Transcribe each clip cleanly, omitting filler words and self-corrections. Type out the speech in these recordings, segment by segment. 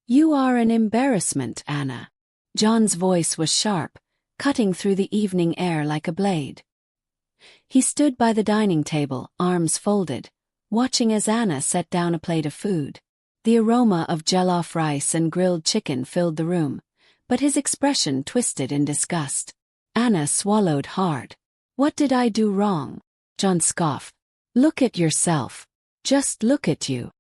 You are an embarrassment, Anna. John's voice was sharp, cutting through the evening air like a blade. He stood by the dining table, arms folded, watching as Anna set down a plate of food. The aroma of jollof rice and grilled chicken filled the room, but his expression twisted in disgust. Anna swallowed hard. What did I do wrong? John scoffed. Look at yourself. Just look at you.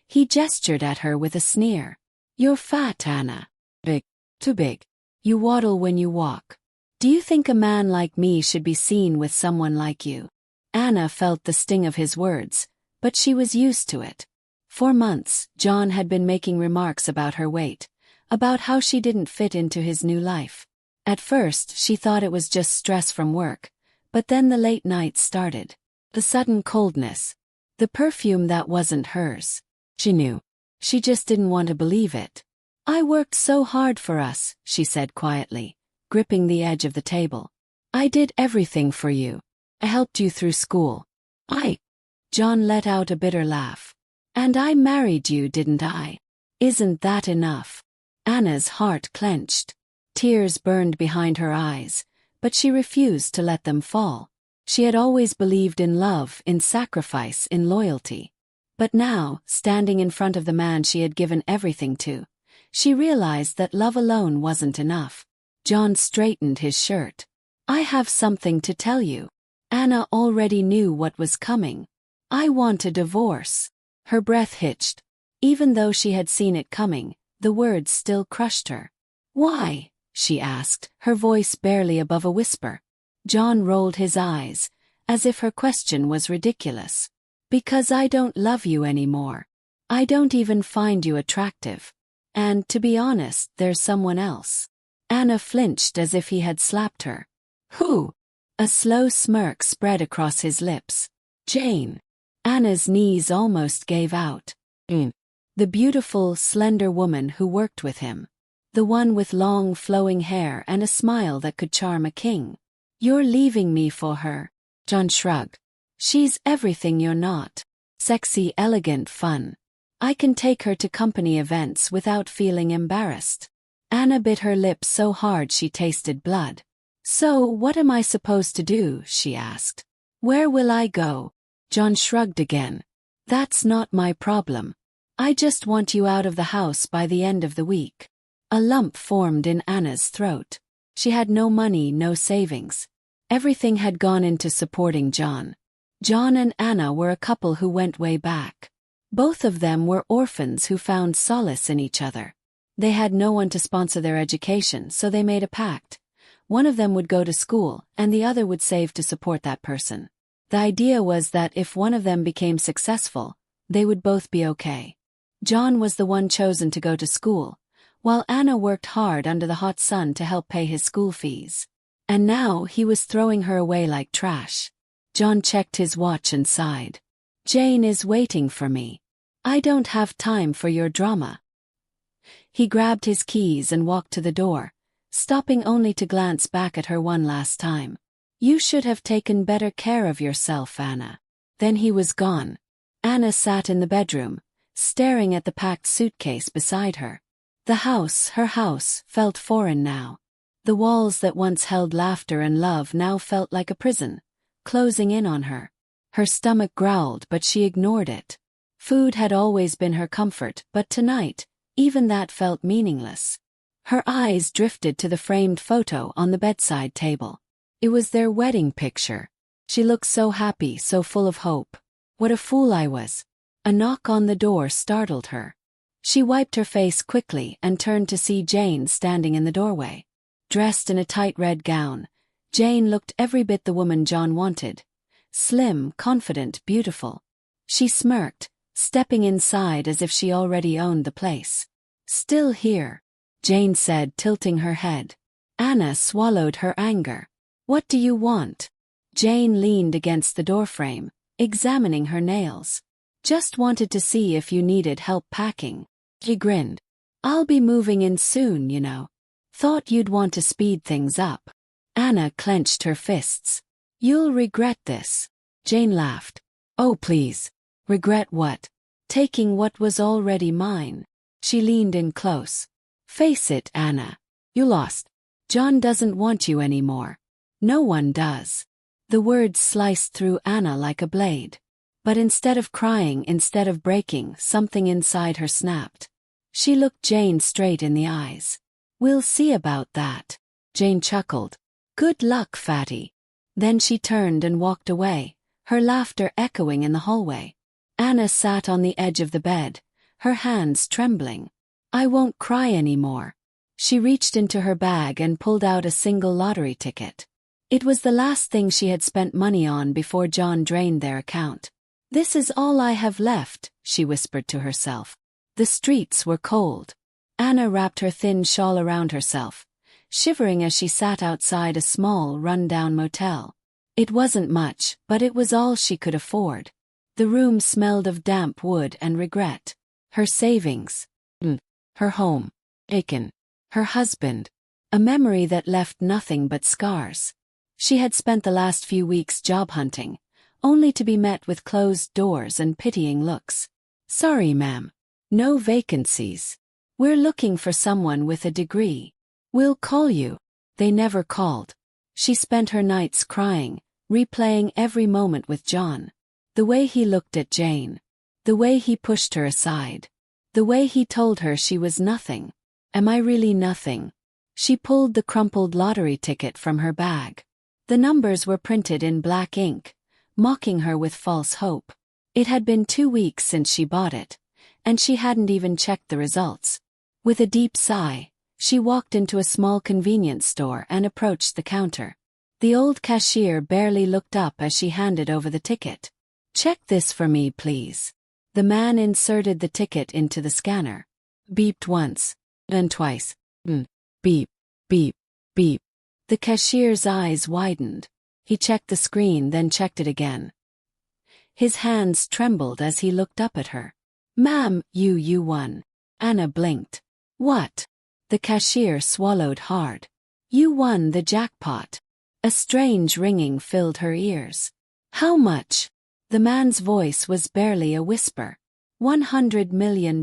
He gestured at her with a sneer. You're fat, Anna. Big. Too big. You waddle when you walk. Do you think a man like me should be seen with someone like you? Anna felt the sting of his words, but she was used to it. For months, John had been making remarks about her weight, about how she didn't fit into his new life. At first, she thought it was just stress from work, but then the late nights started. The sudden coldness. The perfume that wasn't hers. She knew. She just didn't want to believe it. I worked so hard for us, she said quietly, gripping the edge of the table. I did everything for you. I helped you through school. John let out a bitter laugh. And I married you, didn't I? Isn't that enough? Anna's heart clenched. Tears burned behind her eyes, but she refused to let them fall. She had always believed in love, in sacrifice, in loyalty. But now, standing in front of the man she had given everything to, she realized that love alone wasn't enough. John straightened his shirt. I have something to tell you. Anna already knew what was coming. I want a divorce. Her breath hitched. Even though she had seen it coming, the words still crushed her. Why? She asked, her voice barely above a whisper. John rolled his eyes, as if her question was ridiculous. Because I don't love you anymore. I don't even find you attractive. And, to be honest, there's someone else. Anna flinched as if he had slapped her. Who? A slow smirk spread across his lips. Jane. Anna's knees almost gave out. The beautiful, slender woman who worked with him. The one with long, flowing hair and a smile that could charm a king. You're leaving me for her. John shrugged. She's everything you're not. Sexy, elegant, fun. I can take her to company events without feeling embarrassed. Anna bit her lip so hard she tasted blood. So, what am I supposed to do? She asked. Where will I go? John shrugged again. That's not my problem. I just want you out of the house by the end of the week. A lump formed in Anna's throat. She had no money, no savings. Everything had gone into supporting John. John and Anna were a couple who went way back. Both of them were orphans who found solace in each other. They had no one to sponsor their education, so they made a pact. One of them would go to school, and the other would save to support that person. The idea was that if one of them became successful, they would both be okay. John was the one chosen to go to school, while Anna worked hard under the hot sun to help pay his school fees. And now he was throwing her away like trash. John checked his watch and sighed. Jane is waiting for me. I don't have time for your drama. He grabbed his keys and walked to the door, stopping only to glance back at her one last time. You should have taken better care of yourself, Anna. Then he was gone. Anna sat in the bedroom, staring at the packed suitcase beside her. The house, her house, felt foreign now. The walls that once held laughter and love now felt like a prison, closing in on her. Her stomach growled, but she ignored it. Food had always been her comfort, but tonight, even that felt meaningless. Her eyes drifted to the framed photo on the bedside table. It was their wedding picture. She looked so happy, so full of hope. What a fool I was. A knock on the door startled her. She wiped her face quickly and turned to see Jane standing in the doorway. Dressed in a tight red gown, Jane looked every bit the woman John wanted. Slim, confident, beautiful. She smirked, stepping inside as if she already owned the place. Still here, Jane said, tilting her head. Anna swallowed her anger. What do you want? Jane leaned against the doorframe, examining her nails. Just wanted to see if you needed help packing. He grinned. I'll be moving in soon, you know. Thought you'd want to speed things up. Anna clenched her fists. You'll regret this. Jane laughed. Oh, please. Regret what? Taking what was already mine. She leaned in close. Face it, Anna. You lost. John doesn't want you anymore. No one does. The words sliced through Anna like a blade. But instead of crying, instead of breaking, something inside her snapped. She looked Jane straight in the eyes. We'll see about that. Jane chuckled. Good luck, fatty. Then she turned and walked away, her laughter echoing in the hallway. Anna sat on the edge of the bed, her hands trembling. I won't cry anymore. She reached into her bag and pulled out a single lottery ticket. It was the last thing she had spent money on before John drained their account. This is all I have left, she whispered to herself. The streets were cold. Anna wrapped her thin shawl around herself, shivering as she sat outside a small, run-down motel. It wasn't much, but it was all she could afford. The room smelled of damp wood and regret. Her savings. Her home. Aiken. Her husband. A memory that left nothing but scars. She had spent the last few weeks job hunting, only to be met with closed doors and pitying looks. Sorry, ma'am. No vacancies. We're looking for someone with a degree. We'll call you. They never called. She spent her nights crying, replaying every moment with John. The way he looked at Jane. The way he pushed her aside. The way he told her she was nothing. Am I really nothing? She pulled the crumpled lottery ticket from her bag. The numbers were printed in black ink, mocking her with false hope. It had been 2 weeks since she bought it, and she hadn't even checked the results. With a deep sigh, she walked into a small convenience store and approached the counter. The old cashier barely looked up as she handed over the ticket. Check this for me, please. The man inserted the ticket into the scanner. Beeped once, then twice. Beep, beep, beep. The cashier's eyes widened. He checked the screen, then checked it again. His hands trembled as he looked up at her. Ma'am, you won. Anna blinked. What? The cashier swallowed hard. You won the jackpot. A strange ringing filled her ears. How much? The man's voice was barely a whisper. $100 million.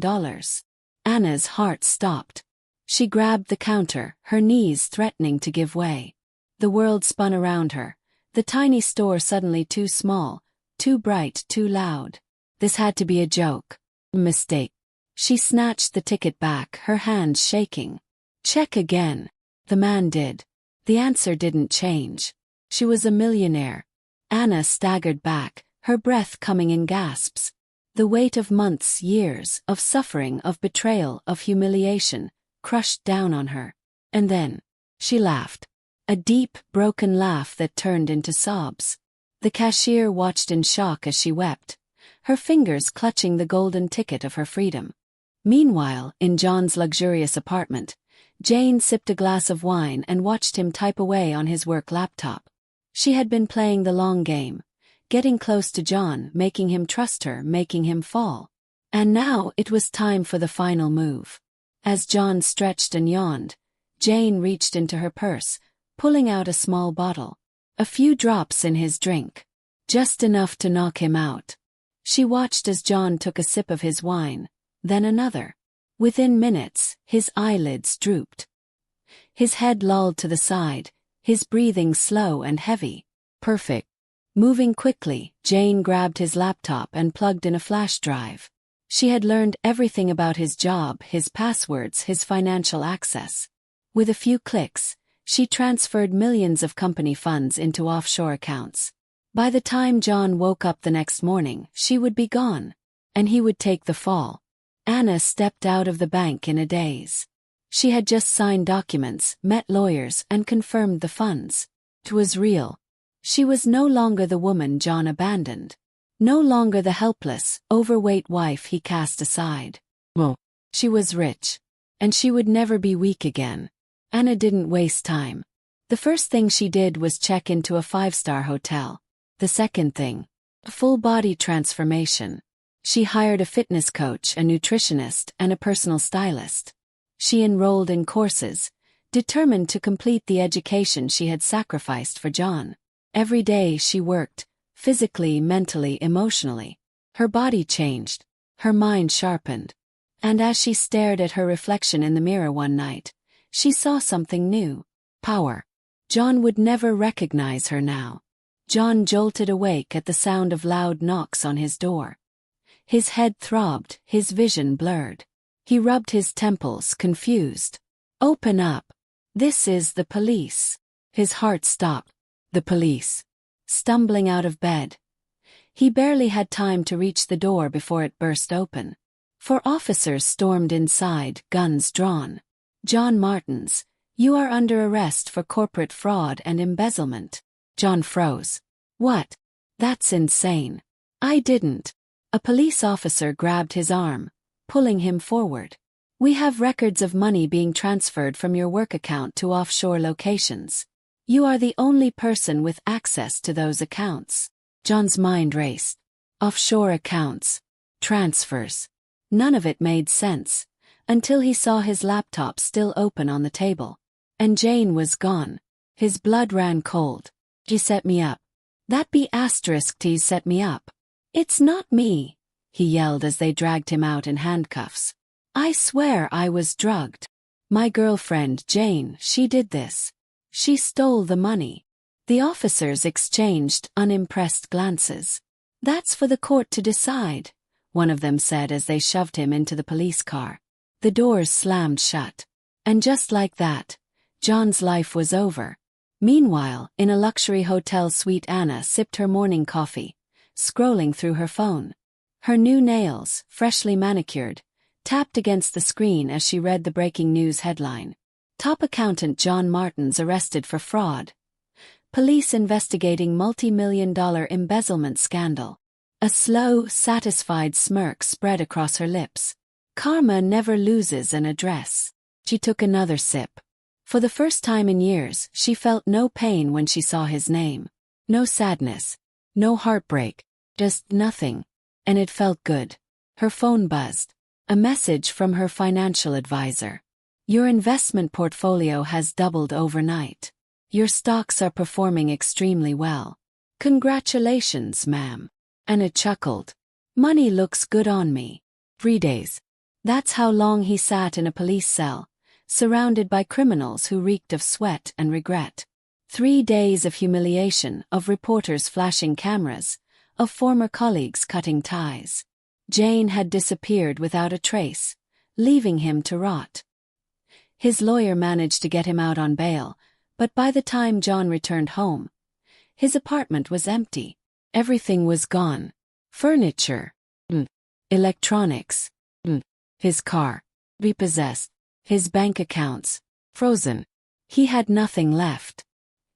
Anna's heart stopped. She grabbed the counter, her knees threatening to give way. The world spun around her, the tiny store suddenly too small, too bright, too loud. This had to be a joke. Mistake. She snatched the ticket back, her hands shaking. Check again. The man did. The answer didn't change. She was a millionaire. Anna staggered back, her breath coming in gasps. The weight of months, years, of suffering, of betrayal, of humiliation, crushed down on her. And then, she laughed. A deep, broken laugh that turned into sobs. The cashier watched in shock as she wept, her fingers clutching the golden ticket of her freedom. Meanwhile, in John's luxurious apartment, Jane sipped a glass of wine and watched him type away on his work laptop. She had been playing the long game, getting close to John, making him trust her, making him fall. And now it was time for the final move. As John stretched and yawned, Jane reached into her purse, pulling out a small bottle. A few drops in his drink. Just enough to knock him out. She watched as John took a sip of his wine, then another. Within minutes, his eyelids drooped. His head lolled to the side, his breathing slow and heavy. Perfect. Moving quickly, Jane grabbed his laptop and plugged in a flash drive. She had learned everything about his job, his passwords, his financial access. With a few clicks, she transferred millions of company funds into offshore accounts. By the time John woke up the next morning, she would be gone. And he would take the fall. Anna stepped out of the bank in a daze. She had just signed documents, met lawyers, and confirmed the funds. It was real. She was no longer the woman John abandoned. No longer the helpless, overweight wife he cast aside. Well, she was rich. And she would never be weak again. Anna didn't waste time. The first thing she did was check into a 5-star hotel. The second thing, a full-body transformation. She hired a fitness coach, a nutritionist, and a personal stylist. She enrolled in courses, determined to complete the education she had sacrificed for John. Every day she worked, physically, mentally, emotionally. Her body changed. Her mind sharpened. And as she stared at her reflection in the mirror one night, she saw something new. Power. John would never recognize her now. John jolted awake at the sound of loud knocks on his door. His head throbbed, his vision blurred. He rubbed his temples, confused. Open up. This is the police. His heart stopped. The police. Stumbling out of bed. He barely had time to reach the door before it burst open. 4 officers stormed inside, guns drawn. John Martins, you are under arrest for corporate fraud and embezzlement. John froze. What? That's insane. I didn't. A police officer grabbed his arm, pulling him forward. We have records of money being transferred from your work account to offshore locations. You are the only person with access to those accounts. John's mind raced. Offshore accounts. Transfers. None of it made sense, until he saw his laptop still open on the table. And Jane was gone. His blood ran cold. She set me up. That be asterisk T set me up. It's not me, he yelled as they dragged him out in handcuffs. I swear I was drugged. My girlfriend Jane, she did this. She stole the money. The officers exchanged unimpressed glances. That's for the court to decide, one of them said as they shoved him into the police car. The doors slammed shut. And just like that, John's life was over. Meanwhile, in a luxury hotel suite, Anna sipped her morning coffee, scrolling through her phone. Her new nails, freshly manicured, tapped against the screen as she read the breaking news headline. Top accountant John Martins arrested for fraud. Police investigating multi-million-dollar embezzlement scandal. A slow, satisfied smirk spread across her lips. Karma never loses an address. She took another sip. For the first time in years, she felt no pain when she saw his name. No sadness. No heartbreak. Just nothing. And it felt good. Her phone buzzed. A message from her financial advisor. Your investment portfolio has doubled overnight. Your stocks are performing extremely well. Congratulations, ma'am. Anna chuckled. Money looks good on me. 3 days. That's how long he sat in a police cell, surrounded by criminals who reeked of sweat and regret. 3 days of humiliation, of reporters flashing cameras, of former colleagues cutting ties. Jane had disappeared without a trace, leaving him to rot. His lawyer managed to get him out on bail, but by the time John returned home, his apartment was empty. Everything was gone. Furniture. Electronics. His car. Repossessed. His bank accounts. Frozen. He had nothing left.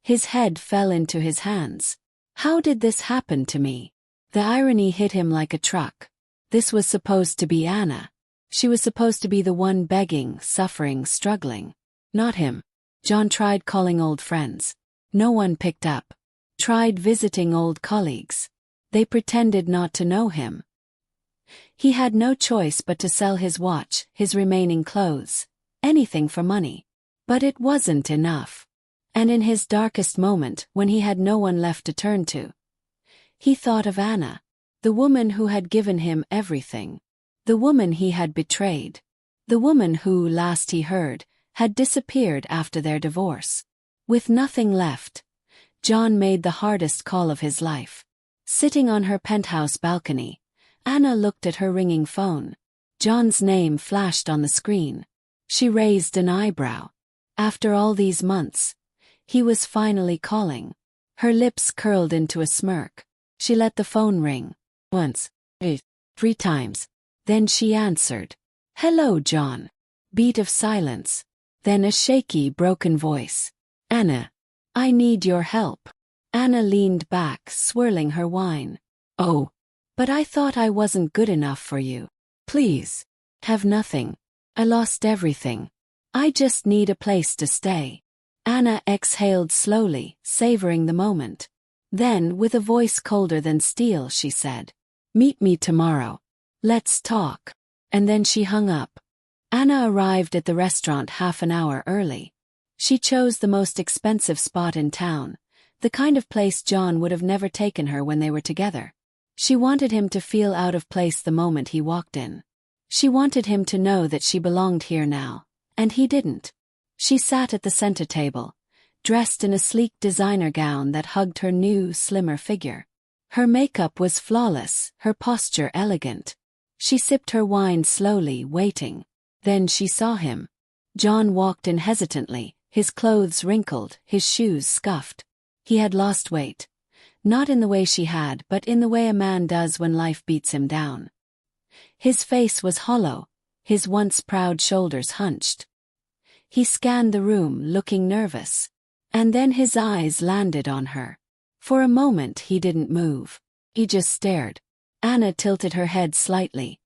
His head fell into his hands. How did this happen to me? The irony hit him like a truck. This was supposed to be Anna. She was supposed to be the one begging, suffering, struggling. Not him. John tried calling old friends. No one picked up. Tried visiting old colleagues. They pretended not to know him. He had no choice but to sell his watch, his remaining clothes, anything for money. But it wasn't enough. And in his darkest moment, when he had no one left to turn to, he thought of Anna, the woman who had given him everything. The woman he had betrayed. The woman who, last he heard, had disappeared after their divorce. With nothing left, John made the hardest call of his life. Sitting on her penthouse balcony, Anna looked at her ringing phone. John's name flashed on the screen. She raised an eyebrow. After all these months, he was finally calling. Her lips curled into a smirk. She let the phone ring. Once. 3 times. Then she answered. Hello, John. Beat of silence. Then a shaky, broken voice. Anna. I need your help. Anna leaned back, swirling her wine. Oh. But I thought I wasn't good enough for you. Please. Have nothing. I lost everything. I just need a place to stay. Anna exhaled slowly, savoring the moment. Then, with a voice colder than steel, she said, Meet me tomorrow. Let's talk. And then she hung up. Anna arrived at the restaurant half an hour early. She chose the most expensive spot in town, the kind of place John would have never taken her when they were together. She wanted him to feel out of place the moment he walked in. She wanted him to know that she belonged here now, and he didn't. She sat at the center table, dressed in a sleek designer gown that hugged her new, slimmer figure. Her makeup was flawless, her posture elegant. She sipped her wine slowly, waiting. Then she saw him. John walked in hesitantly, his clothes wrinkled, his shoes scuffed. He had lost weight. Not in the way she had, but in the way a man does when life beats him down. His face was hollow, his once proud shoulders hunched. He scanned the room, looking nervous. And then his eyes landed on her. For a moment he didn't move. He just stared. Anna tilted her head slightly,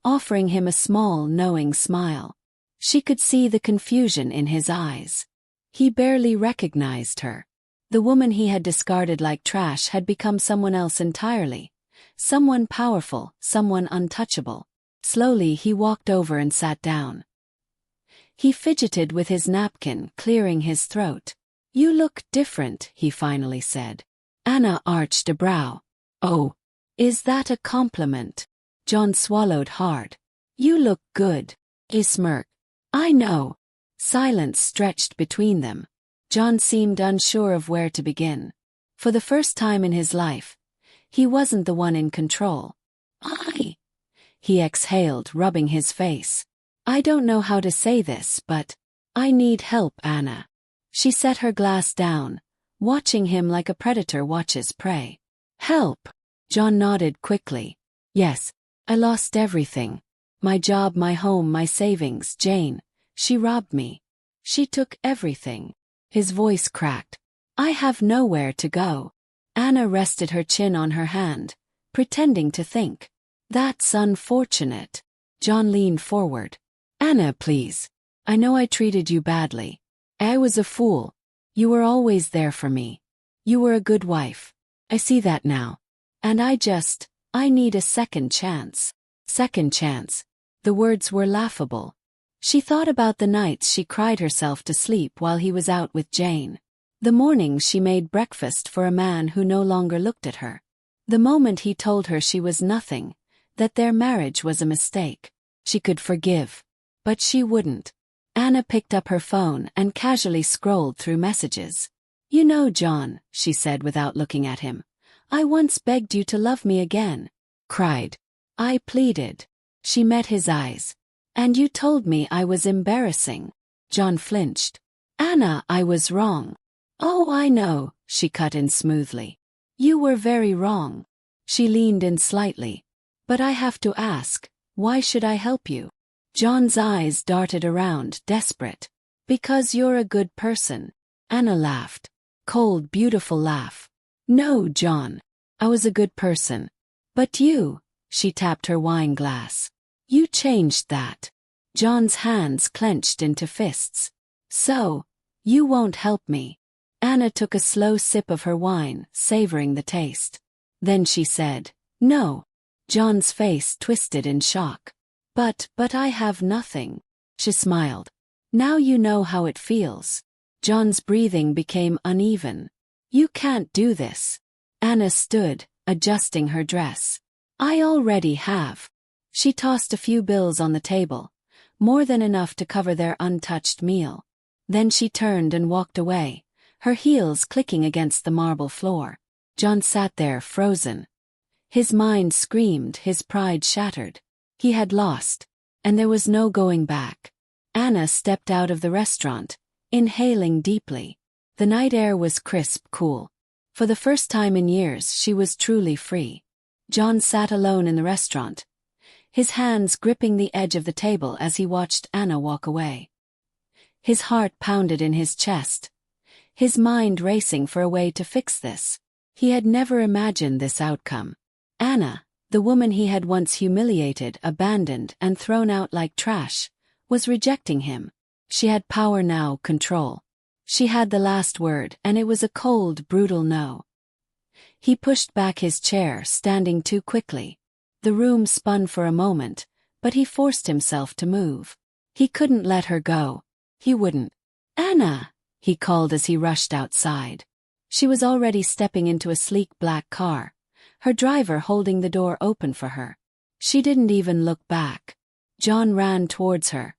offering him a small, knowing smile. She could see the confusion in his eyes. He barely recognized her. The woman he had discarded like trash had become someone else entirely. Someone powerful, someone untouchable. Slowly he walked over and sat down. He fidgeted with his napkin, clearing his throat. "You look different," he finally said. Anna arched a brow. "Oh, is that a compliment?" John swallowed hard. "You look good." He smirked. "I know." Silence stretched between them. John seemed unsure of where to begin. For the first time in his life, he wasn't the one in control. He exhaled, rubbing his face. "I don't know how to say this, but I need help, Anna." She set her glass down, watching him like a predator watches prey. "Help?" John nodded quickly. "Yes, I lost everything. My job, my home, my savings. Jane, she robbed me. She took everything." His voice cracked. "I have nowhere to go." Anna rested her chin on her hand, pretending to think. "That's unfortunate." John leaned forward. "Anna, please. I know I treated you badly. I was a fool. You were always there for me. You were a good wife. I see that now. And I need a second chance." Second chance. The words were laughable. She thought about the nights she cried herself to sleep while he was out with Jane. The mornings she made breakfast for a man who no longer looked at her. The moment he told her she was nothing, that their marriage was a mistake. She could forgive. But she wouldn't. Anna picked up her phone and casually scrolled through messages. "You know, John," she said without looking at him, "I once begged you to love me again." Cried. "I pleaded." She met his eyes. "And you told me I was embarrassing." John flinched. "Anna, I was wrong." "Oh, I know," she cut in smoothly. "You were very wrong." She leaned in slightly. "But I have to ask, why should I help you?" John's eyes darted around, desperate. "Because you're a good person." Anna laughed. Cold, beautiful laugh. "No, John. I was a good person. But you," she tapped her wine glass. "You changed that." John's hands clenched into fists. "So, you won't help me." Anna took a slow sip of her wine, savoring the taste. Then she said, "No." John's face twisted in shock. But I have nothing." She smiled. "Now you know how it feels." John's breathing became uneven. "You can't do this." Anna stood, adjusting her dress. "I already have." She tossed a few bills on the table, more than enough to cover their untouched meal. Then she turned and walked away, her heels clicking against the marble floor. John sat there, frozen. His mind screamed, his pride shattered. He had lost, and there was no going back. Anna stepped out of the restaurant, inhaling deeply. The night air was crisp, cool. For the first time in years she was truly free. John sat alone in the restaurant, his hands gripping the edge of the table as he watched Anna walk away. His heart pounded in his chest, his mind racing for a way to fix this. He had never imagined this outcome. Anna, the woman he had once humiliated, abandoned, and thrown out like trash, was rejecting him. She had power now, control. She had the last word, and it was a cold, brutal no. He pushed back his chair, standing too quickly. The room spun for a moment, but he forced himself to move. He couldn't let her go. He wouldn't. "Anna!" he called as he rushed outside. She was already stepping into a sleek black car, her driver holding the door open for her. She didn't even look back. John ran towards her,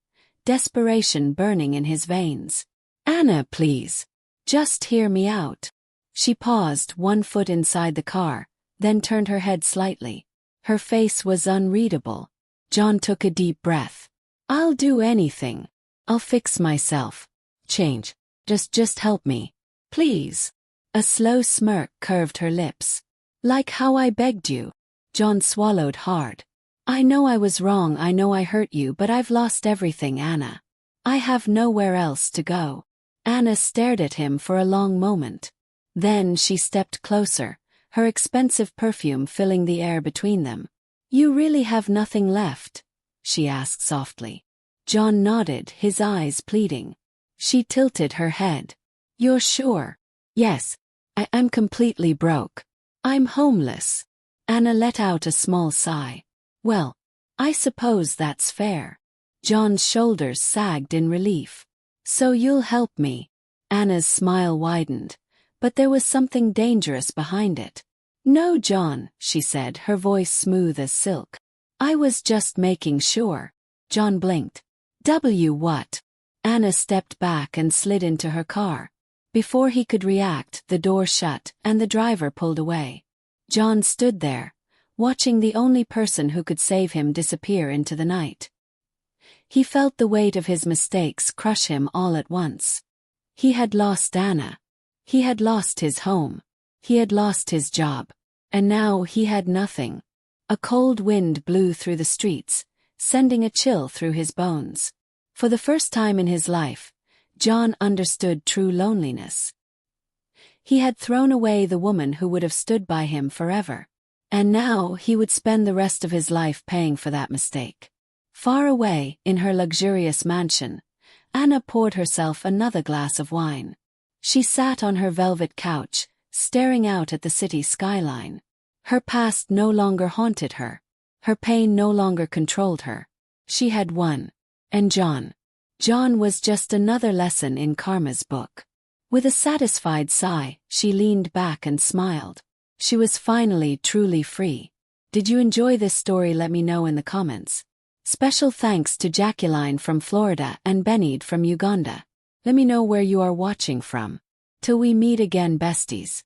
desperation burning in his veins. "Anna, please. Just hear me out." She paused, one foot inside the car, then turned her head slightly. Her face was unreadable. John took a deep breath. "I'll do anything. I'll fix myself. Change. Just help me. Please." A slow smirk curved her lips. "Like how I begged you." John swallowed hard. "I know I was wrong, I know I hurt you, but I've lost everything, Anna. I have nowhere else to go." Anna stared at him for a long moment. Then she stepped closer, her expensive perfume filling the air between them. "You really have nothing left?" she asked softly. John nodded, his eyes pleading. She tilted her head. "You're sure?" "Yes. I'm completely broke. I'm homeless." Anna let out a small sigh. "Well, I suppose that's fair." John's shoulders sagged in relief. "So you'll help me?" Anna's smile widened, but there was something dangerous behind it. "No, John," she said, her voice smooth as silk. "I was just making sure." John blinked. What?" Anna stepped back and slid into her car. Before he could react, the door shut and the driver pulled away. John stood there, watching the only person who could save him disappear into the night. He felt the weight of his mistakes crush him all at once. He had lost Anna. He had lost his home. He had lost his job. And now he had nothing. A cold wind blew through the streets, sending a chill through his bones. For the first time in his life, John understood true loneliness. He had thrown away the woman who would have stood by him forever. And now he would spend the rest of his life paying for that mistake. Far away, in her luxurious mansion, Anna poured herself another glass of wine. She sat on her velvet couch, staring out at the city skyline. Her past no longer haunted her. Her pain no longer controlled her. She had won. And John was just another lesson in karma's book. With a satisfied sigh, she leaned back and smiled. She was finally truly free. Did you enjoy this story? Let me know in the comments. Special thanks to Jacqueline from Florida and Benid from Uganda. Let me know where you are watching from. Till we meet again, besties.